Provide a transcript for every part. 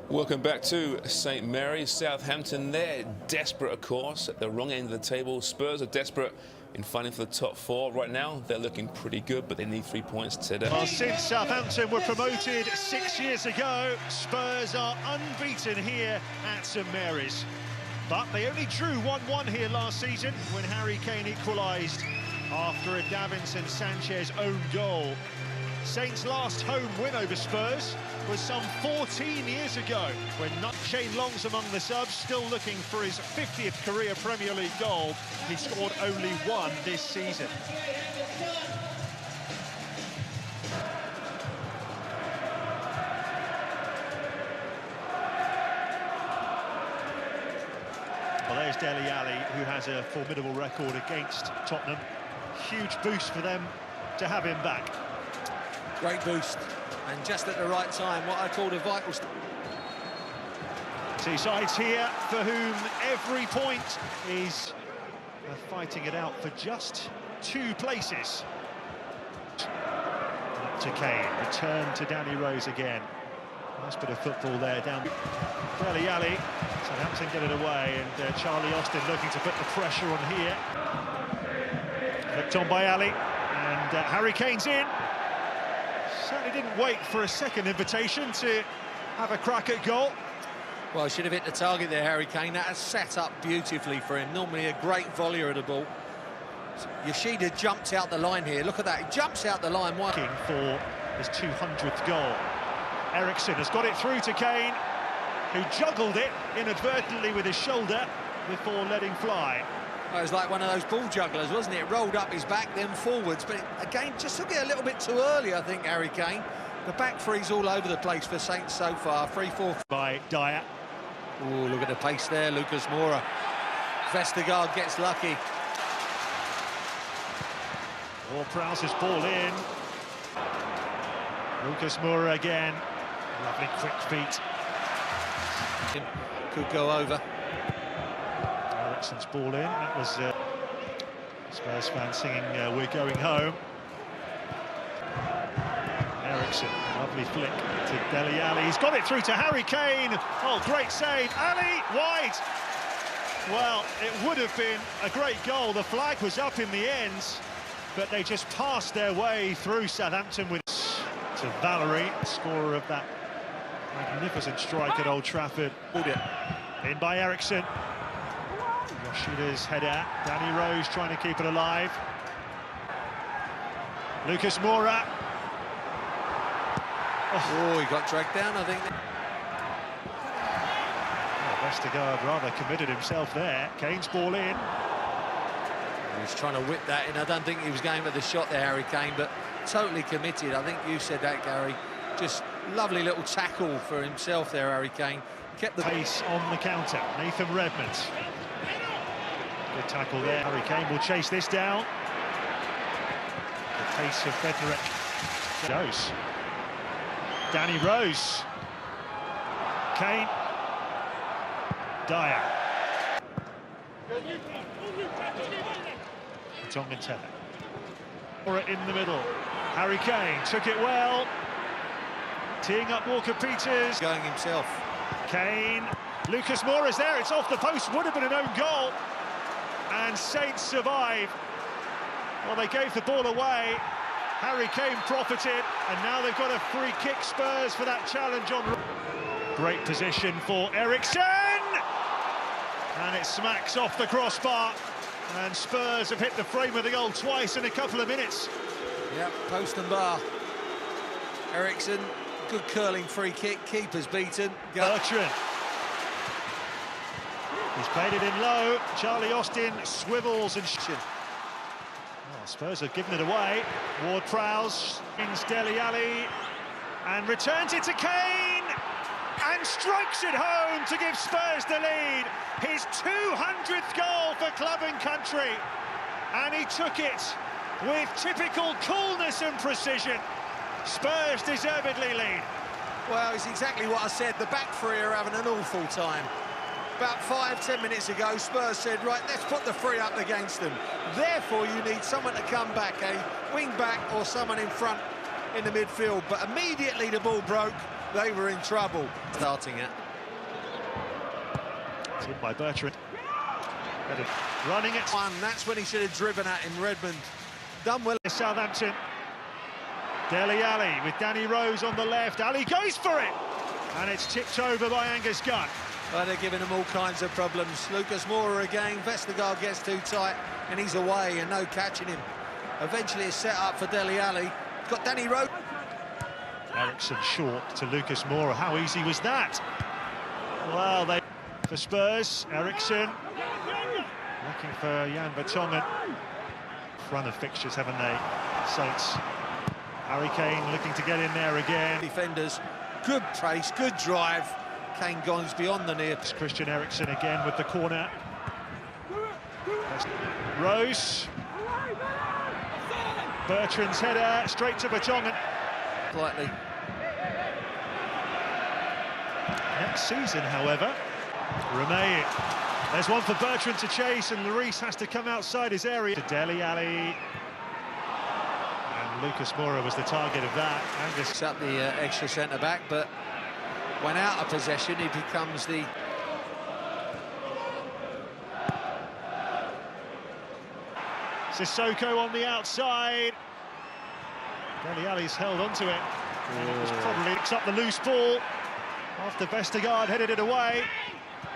Welcome back to St Mary's. Southampton, they're desperate, of course, at the wrong end of the table. Spurs are desperate in fighting for the top four. Right now, they're looking pretty good, but they need 3 points today. Well, since Southampton were promoted 6 years ago, Spurs are unbeaten here at St Mary's. But they only drew 1-1 here last season when Harry Kane equalised after a Davinson Sanchez own goal. Saints' last home win over Spurs was some 14 years ago when Shane Long's among the subs, still looking for his 50th career Premier League goal. He scored only one this season. Well, there's Dele Alli, who has a formidable record against Tottenham. Huge boost for them to have him back. Great boost, and just at the right time, what I called a vital... Two sides here for whom every point is fighting it out for just 2 places. Up to Kane, return to Danny Rose again. Nice bit of football there down. Dele Alli, Southampton get it away, and Charlie Austin looking to put the pressure on here. Flicked on by Alli, and Harry Kane's in. Certainly didn't wait for a second invitation to have a crack at goal. Well, should have hit the target there, Harry Kane. That has set up beautifully for him. Normally a great volleyer of the ball. Yoshida jumped out the line here. Look at that, he jumps out the line. Working for his 200th goal. Eriksen has got it through to Kane, who juggled it inadvertently with his shoulder before letting fly. Well, it was like one of those ball jugglers, wasn't it? It rolled up his back, then forwards. But again, just took it a little bit too early, I think, Harry Kane. The back three's all over the place for Saints so far. 3-4 by Dyer. Oh, look at the pace there, Lucas Moura. Vestergaard gets lucky. Ward-Prowse's ball in. Lucas Moura again. Lovely quick feet. Could go over. Eriksen's ball in. That was Spurs fans singing "We're Going Home." Eriksen, lovely flick to Dele Alli. He's got it through to Harry Kane. Oh, great save. Alli, wide. Well, it would have been a great goal. The flag was up in the end, but they just passed their way through Southampton with to Valerie, scorer of that magnificent strike at Old Trafford. In by Eriksen. Yoshida's header. Danny Rose trying to keep it alive. Lucas Moura. Oh, he got dragged down, I think. Oh, Vestergaard rather committed himself there. Kane's ball in. He was trying to whip that in. I don't think he was going for the shot there, Harry Kane, but totally committed. I think you said that, Gary. Just lovely little tackle for himself there, Harry Kane. Kept the pace on the counter. Nathan Redmond. Good tackle there. Harry Kane will chase this down. The pace of Bednarek goes. Danny Rose. Kane. Dyer. Tongan in the middle. Harry Kane took it well. Teeing up Walker-Peters. Going himself. Kane. Lucas Moura's there. It's off the post. Would have been an own goal. And Saints survive. Well, they gave the ball away. Harry Kane profited, and now they've got a free kick, Spurs, for that challenge on. Great position for Eriksen! And it smacks off the crossbar. And Spurs have hit the frame of the goal twice in a couple of minutes. Yep, post and bar. Eriksen, good curling free kick, keeper's beaten. Bertrand. He's played it in low. Charlie Austin swivels and... Oh, Spurs have given it away. Ward-Prowse wins Dele Alli and returns it to Kane and strikes it home to give Spurs the lead. His 200th goal for club and country, and he took it with typical coolness and precision. Spurs deservedly lead. Well, it's exactly what I said. The back three are having an awful time. About 5-10 minutes ago, Spurs said, right, let's put the three up against them. Therefore, you need someone to come back, a wing back or someone in front in the midfield. But immediately the ball broke, they were in trouble. Starting it. It's in by Bertrand. Running it. One, that's when he should have driven at in Redmond. Done well. Southampton. Dele Alli with Danny Rose on the left. Ali goes for it! And it's tipped over by Angus Gunn. Well, they're giving him all kinds of problems. Lucas Moura again. Vestergaard gets too tight and he's away and no catching him. Eventually it's set up for Dele Alli. Got Danny Rose. Ericsson short to Lucas Moura. How easy was that? Well, for Spurs, Ericsson looking for Jan Vertonghen. Front of fixtures, haven't they? Saints. Harry Kane looking to get in there again. Defenders, good pace, good drive. Kane goes beyond the near. It's Christian Eriksen again with the corner. Rose. Bertrand's header straight to Vertonghen. Slightly. Next season, however, Romeo. There's one for Bertrand to chase, and Lloris has to come outside his area. To Dele Alli. And Lucas Moura was the target of that. Angus Up the extra centre-back, but when out of possession, he becomes the... Sissoko on the outside. Dele Alli's held onto it. And it was probably picks up the loose ball after Vestergaard headed it away.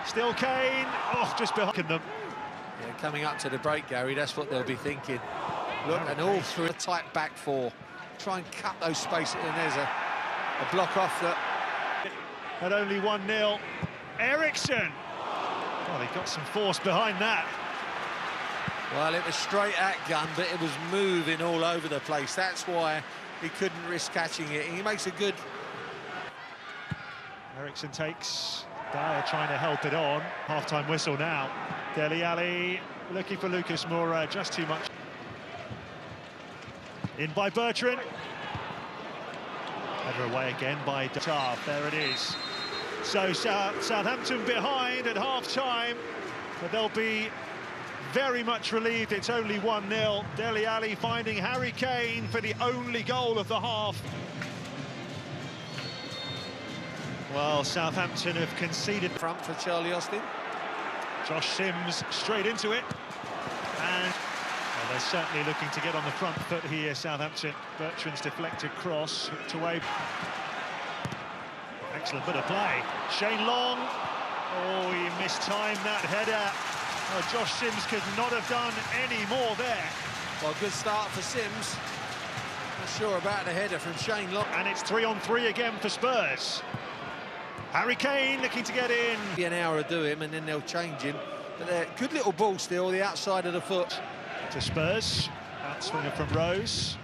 Still Kane. Oh, just behind them. Yeah, coming up to the break, Gary, that's what they'll be thinking. Look, and all through a tight back four. Try and cut those spaces, and there's a block off that. At only 1-0. Ericsson. Well, he got some force behind that. Well, it was straight at Gunn, but it was moving all over the place. That's why he couldn't risk catching it. He makes a good... Ericsson takes... Dyer trying to help it on. Half-time whistle now. Dele Alli looking for Lucas Moura, just too much. In by Bertrand. Header away again by Tav. There it is. So Southampton behind at half-time, but they'll be very much relieved. It's only 1-0. Dele Alli finding Harry Kane for the only goal of the half. Well, Southampton have conceded. Front for Charlie Austin. Josh Sims straight into it. And well, they're certainly looking to get on the front foot here, Southampton. Bertrand's deflected cross, hooked away. Excellent bit of play. Shane Long. Oh, he mistimed that header. Oh, Josh Sims could not have done any more there. Well, good start for Sims. Not sure about the header from Shane Long. And it's 3-on-3 again for Spurs. Harry Kane looking to get in. Be an hour to do him, and then they'll change him. But good little ball still, the outside of the foot. To Spurs. Outswinger from Rose.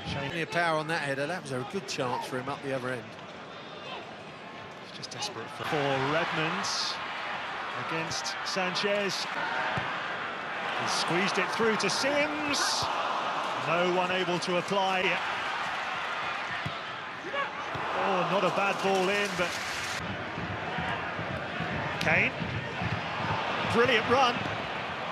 Shane. Plenty of power on that header. That was a good chance for him up the other end. Just desperate for Redmond against Sanchez. He squeezed it through to Sims. No one able to apply. Oh, not a bad ball in, but Kane. Brilliant run.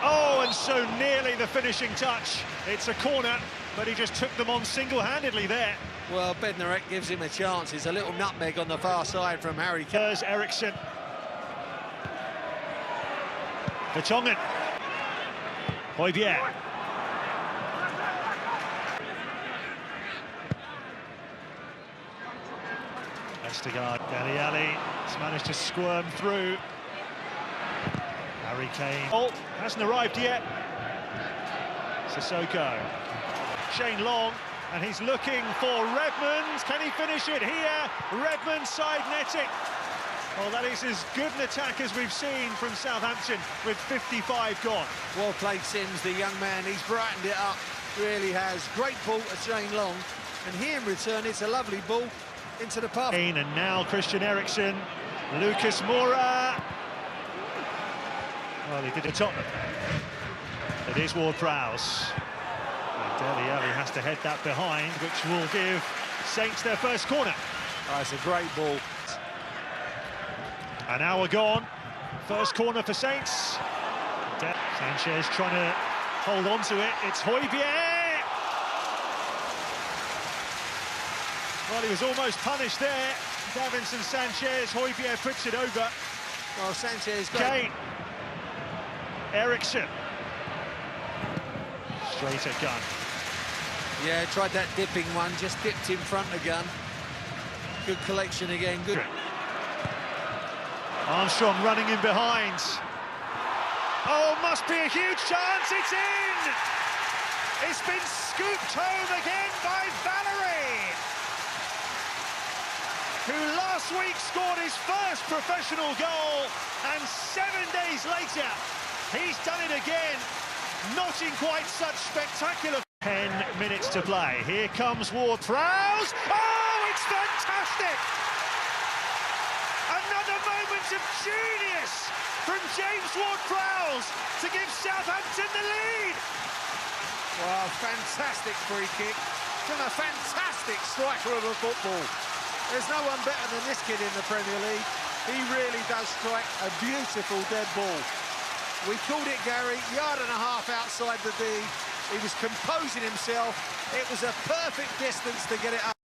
Oh, and so nearly the finishing touch. It's a corner, but he just took them on single-handedly there. Well, Bednarek gives him a chance. It's a little nutmeg on the far side from Harry Kane. There's Ericsson. Vertonghen. Højbjerg. Vestergaard. Dele Alli has managed to squirm through. Harry Kane. Oh, hasn't arrived yet. Sissoko. Shane Long. And he's looking for Redmond. Can he finish it here? Redmond side netting. Well, that is as good an attack as we've seen from Southampton with 55 gone. Well played, Sims, the young man. He's brightened it up, really has. Great ball to Shane Long. And here in return, it's a lovely ball into the path. And now Christian Eriksen. Lucas Moura. Well, he did a top. It is Ward-Prowse. Dele Alli has to head that behind, which will give Saints their first corner. Oh, it's a great ball. An hour gone. First corner for Saints. Sanchez trying to hold on to it. It's Højbjerg. Well, he was almost punished there. Davinson Sanchez, Højbjerg puts it over. Well, Sanchez got... Kane. Eriksson. Straight at gun. Yeah, tried that dipping one, just dipped in front again. Good collection again, good. Armstrong running in behind. Oh, must be a huge chance, it's in! It's been scooped home again by Valerie, who last week scored his first professional goal, and 7 days later, he's done it again, not in quite such spectacular... 10 minutes to play. Here comes Ward-Prowse. Oh, it's fantastic! Another moment of genius from James Ward-Prowse to give Southampton the lead. Wow, fantastic free kick from a fantastic striker of a football. There's no one better than this kid in the Premier League. He really does strike a beautiful dead ball. We called it, Gary, yard and a half outside the D. He was composing himself. It was a perfect distance to get it up.